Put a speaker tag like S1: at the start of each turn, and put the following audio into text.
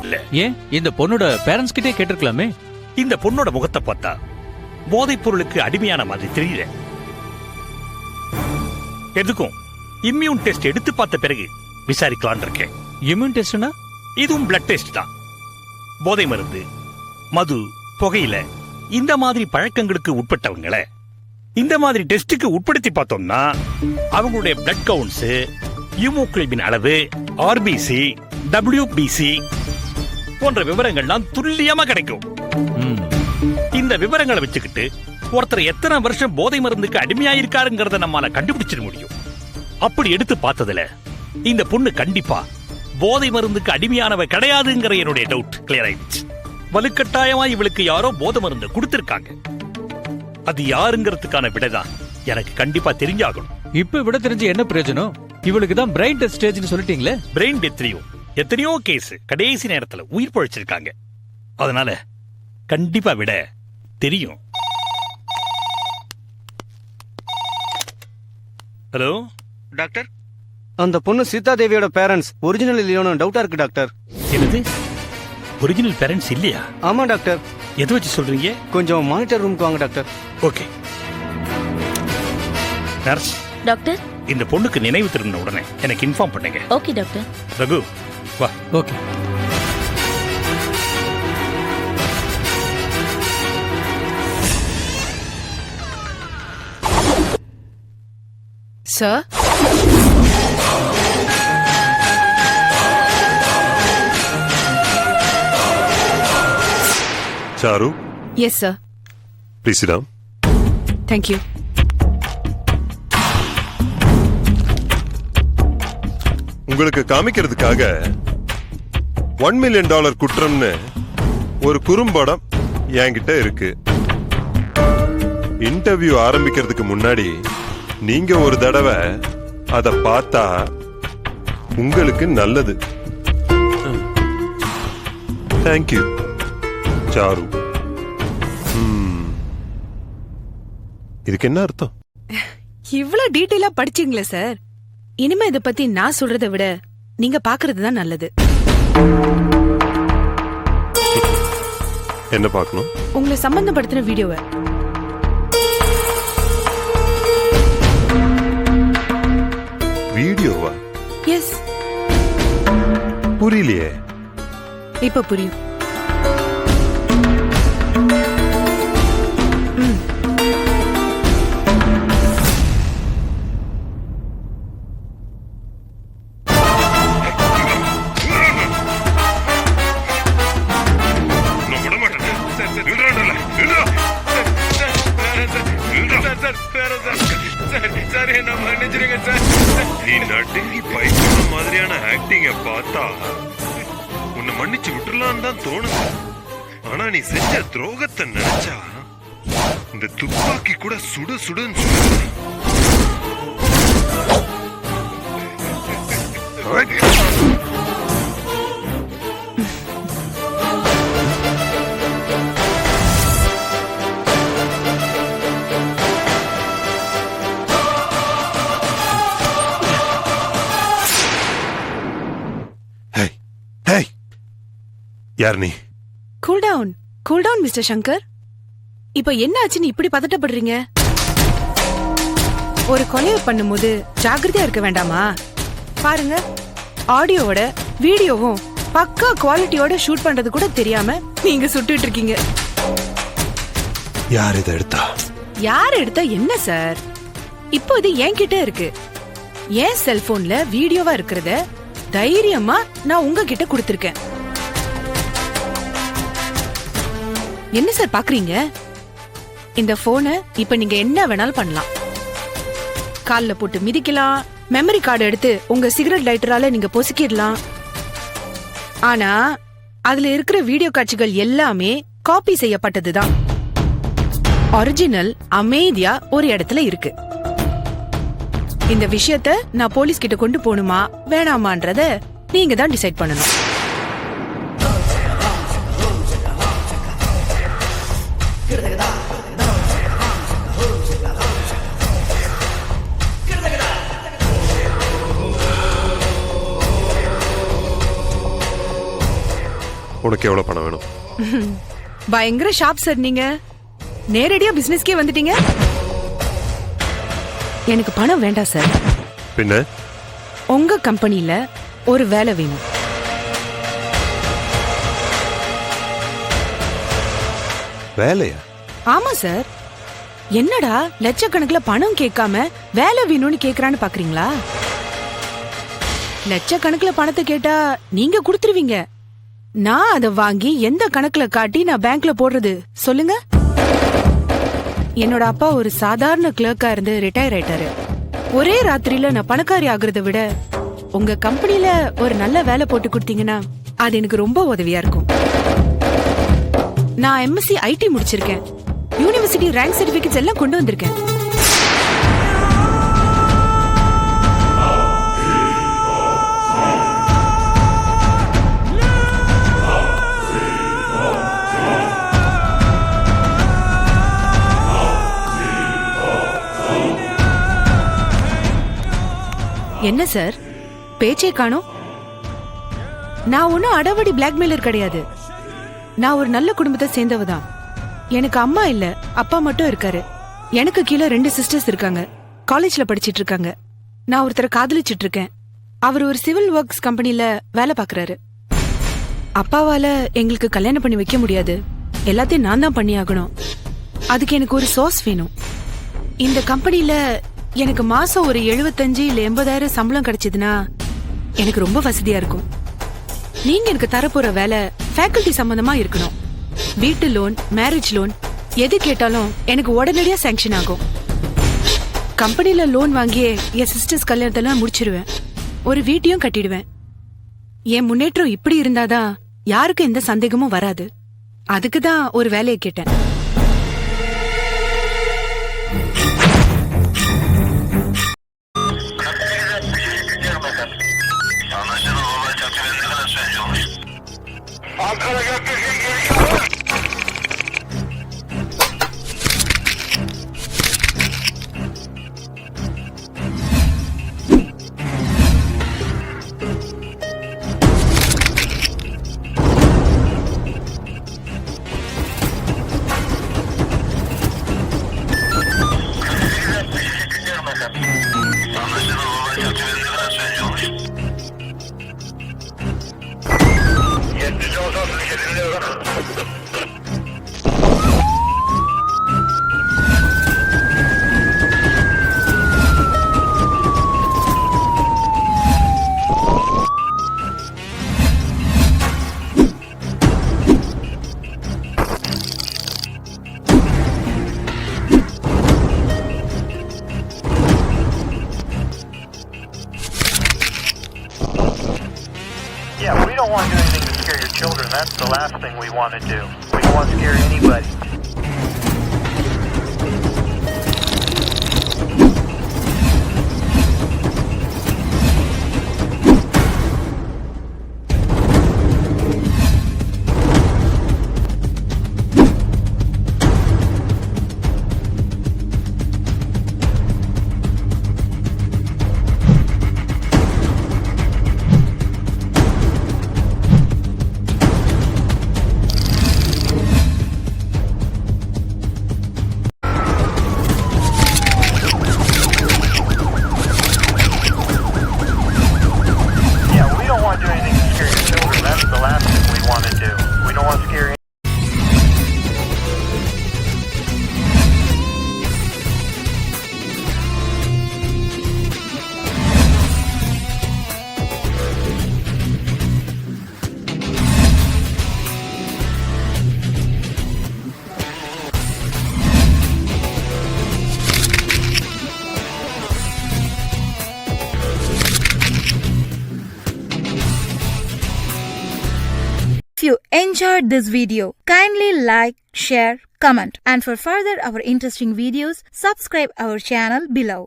S1: இல்ல.
S2: ஏன் இந்த பொண்ணோட பேரண்ட்ஸ் கிட்டே கேட்டிருக்கலாமே.
S1: இந்த பொண்ணோட முகத்தை பார்த்தா போதைப் பொருளுக்கு அடிமையான மாதிரி தெரியல. எதுக்கும் இம்யூன் டெஸ்ட் எடுத்து பார்த்த பிறகு விசாரிக்கலான் இருக்கேன்.
S2: இம்யூன் டெஸ்ட்னா?
S1: இதுவும் பிளட் டெஸ்ட் தான். போதை மருந்து, மது, புகையில இந்த மாதிரி பழக்கங்களுக்கு உட்பட்டவங்களை இந்த மாதிரி டெஸ்டுக்கு உட்படுத்தி பார்த்தோம்னா அவங்களுடைய பிளட் கவுண்ட்ஸ், ஹீமோகுளோபின் அளவு, ஆர்பிசி, டபிள்யூபிசி போன்ற விவரங்கள்லாம் துல்லியமா கிடைக்கும். இந்த விவரங்களை வச்சுக்கிட்டு ஒருத்தர் எத்தனை வருஷம் போதை மருந்துக்கு அடிமையாயிருக்காருங்கிறத நம்மால கண்டுபிடிச்சிட முடியும். அப்படி எடுத்து பார்த்ததுல இந்த பொண்ணு கண்டிப்பா போதை மருந்துக்கு அடிமையானவ கிடையாதுங்கிற என்னுடைய டவுட் கிளியர் ஆயிடுச்சு. வலுக்கட்டாயமா இவளுக்கு யாரோ போதை மருந்து கொடுத்திருக்காங்க. அது யாருங்கிறதுக்கான விடைதான் எனக்கு கண்டிப்பா தெரிஞ்சாகணும்.
S2: இப்ப விட தெரிஞ்சு என்ன பிரயோஜனம்? இவளுக்கு தான் பிரெயின் டெஸ்ட் ஸ்டேஜ்னு சொல்லிட்டீங்களே.
S1: பிரெயின் டெத்லயும் எத்தனையோ கேஸ் கடைசி நேரத்துல உயிர் பழிச்சிருக்காங்க. அதனால கண்டிப்பா விட தெரியும். ஹலோ
S3: டாக்டர், அந்த பொண்ணு சீதா தேவியோட பேரண்ட்ஸ் ஒரிஜினல் இல்லையோன்னு டவுட்டா இருக்கு டாக்டர்.
S1: என்னது? ஒரிஜினல் பேரண்ட்ஸ் இல்லையா?
S3: ஆமா டாக்டர்.
S1: எதை வச்சு சொல்றீங்க?
S3: கொஞ்சம் மானிட்டர் ரூமுக்கு வாங்க டாக்டர்.
S1: ஓகே. நர்ஸ்
S4: டாக்டர்,
S1: இந்த பொண்ணுக்கு நினைவு திரும்பின உடனே எனக்கு இன்ஃபார்ம் பண்ணுங்க.
S4: Okay doctor.
S1: ரகு வா.
S2: Okay.
S5: Sir,
S6: Charu,
S5: yes sir.
S6: please sit down.
S5: Thank you.
S6: உங்களுக்கு காமிக்கிறதுக்காக $1 million குற்றம்னு ஒரு குறும்படம் என்கிட்ட இருக்கு. இன்டர்வியூ ஆரம்பிக்கிறதுக்கு முன்னாடி நீங்க ஒரு தடவை அத பார்த்தா உங்களுக்கு நல்லது. Thank you sir. இதுக்கு என்ன அர்த்தம்?
S5: இவ்வளவு டீடைலா படிச்சீங்களே சார். இனிமே இத பத்தி நான் சொல்றதை விட நீங்க பாக்குறது தான் நல்லது.
S6: என்ன பார்க்கணும்?
S5: உங்களை சம்பந்தப்படுத்தின வீடியோவை.
S6: வீடியோவா?
S5: எஸ்.
S6: புரியலையே.
S5: இப்ப புரியும்.
S6: நீ நடுங்கி பைத்திய மாதிரியான ஆக்டிங்க பார்த்தா உன்னை மன்னிச்சு விட்டுலான்னு தான் தோணுது. ஆனா நீ செஞ்ச துரோகத்தை நினைச்சா இந்த துப்பாக்கி கூட சுடு சுடுன்னு சுடுது. யார் நீ?
S5: Cool down mister Shankar. இப்ப என்ன ஆச்சுன்னு இப்படி பதட்டப்படுறீங்க? ஒரு கொலையை பண்ணும்போது ஜாக்கிரதையா இருக்க வேண்டாமா? பாருங்க, ஆடியோவோட வீடியோவும் பக்கா குவாலிட்டியோட ஷூட் பண்றது கூட தெரியாம நீங்க சுட்டுட்டு இருக்கீங்க.
S6: யார் இதை எடுத்தா?
S5: யார் எடுத்தா என்ன சார்? இப்போ இது என்கிட்ட இருக்கு. என் செல்போன்ல வீடியோவா இருக்கிறத தைரியமா நான் உங்ககிட்ட கொடுத்திருக்கேன். என்ன சார் பாக்குறீங்க? இந்த போனை இப்ப நீங்க என்ன வேணாலும் பண்ணலாம். கால்ல போட்டு மிதிக்கலாம், மெமரி கார்டு எடுத்து உங்க சிகரெட் லைட்டரால நீங்க பொசுக்கிடலாம். ஆனா அதுல இருக்கிற வீடியோ காட்சிகள் எல்லாமே காப்பி செய்யப்பட்டதுதான். ஒரிஜினல் அமைதியா ஒரு இடத்துல இருக்கு. இந்த விஷயத்த நான் போலீஸ் கிட்ட கொண்டு போகணுமா வேணாமான்றத நீங்க தான் டிசைட் பண்ணணும்.
S6: உனக்கு எவ்வளவு பணம் வேணும்?
S5: பயங்கர ஷார்ப் சார் நீங்க. நேரடியா பிசினஸ்க்கே வந்துட்டீங்க. எனக்கு பணம் வேண்டாம் சார்.
S6: பின்ன
S5: உங்க கம்பெனில ஒரு வேலை வேணும்.
S6: வேலையா?
S5: ஆமா சார். என்னடா லட்சக்கணக்குல பணம் கேட்காம வேலை வேணும்னு கேக்குறான்னு பாக்குறீங்களா? லட்சக்கணக்குல பணத்தை கேட்டா நீங்க கொடுத்துருவீங்க. நான் அதை வாங்கி எந்த கணக்குல காட்டி நான் பேங்க்ல போடுறது சொல்லுங்க? என்னோட அப்பா ஒரு சாதாரண கிளர்க்கா இருந்து ரிட்டையர் ஆயிட்டாரு. ஒரே ராத்திரியில நான் பணக்காரி ஆகுறத விட உங்க கம்பெனில ஒரு நல்ல வேலை போட்டு கொடுத்தீங்கன்னா அது எனக்கு ரொம்ப உதவியா இருக்கும். நான் எம்எஸ்சி ஐடி முடிச்சிருக்கேன். யூனிவர்சிட்டி ரேங்க் சர்டிபிகேட்ஸ் எல்லாம் கொண்டு வந்திருக்கேன். என்ன சார் பேச்சே காணோம்? நான் ஒன்னும் அடவடி பிளாக்மெயிலர் கிடையாது. நான் ஒரு நல்ல குடும்பத்தை சேர்ந்தவதான். எனக்கு அம்மா இல்ல, அப்பா மட்டும் இருக்காரு. எனக்கு கீழே 2 சிஸ்டர்ஸ் இருக்காங்க. காலேஜ்ல படிச்சிட்டு இருக்காங்க. நான் ஒருத்தரை காதலிச்சிட்டு இருக்கேன். அவர் ஒரு சிவில் ஒர்க்ஸ் கம்பெனில வேலை பாக்குறாரு. அப்பாவால எங்களுக்கு கல்யாணம் பண்ணி வைக்க முடியாது. எல்லாத்தையும் நான் தான் பண்ணி ஆகணும். அதுக்கு எனக்கு ஒரு சோர்ஸ் வேணும். இந்த கம்பெனில எனக்கு மாசம் ஒரு 75 இல்ல 80,000 சம்பளம் கிடைச்சதுன்னா எனக்கு ரொம்ப வசதியா இருக்கும். நீங்க எனக்கு தரப்போற வேலை ஃபேக்கல்டி சம்பந்தமா இருக்கணும். வீட்டு லோன், மேரேஜ் லோன் எது கேட்டாலும் எனக்கு உடனடியா சாங்ஷன் ஆகும். கம்பெனில லோன் வாங்கியே என் சிஸ்டர்ஸ் கல்யாணத்தெல்லாம் முடிச்சிருவேன். ஒரு வீட்டையும் கட்டிடுவேன். என் முன்னேற்றம் இப்படி இருந்தாதான் யாருக்கும் எந்த சந்தேகமும் வராது. அதுக்குதான் ஒரு வேலையை கேட்டேன்.
S4: Yeah, we don't want to do anything to scare your children. That's the last thing we want to do. We don't want to scare anybody.
S7: If you enjoyed this video, kindly like, share, comment, and for further our interesting videos, subscribe our channel below.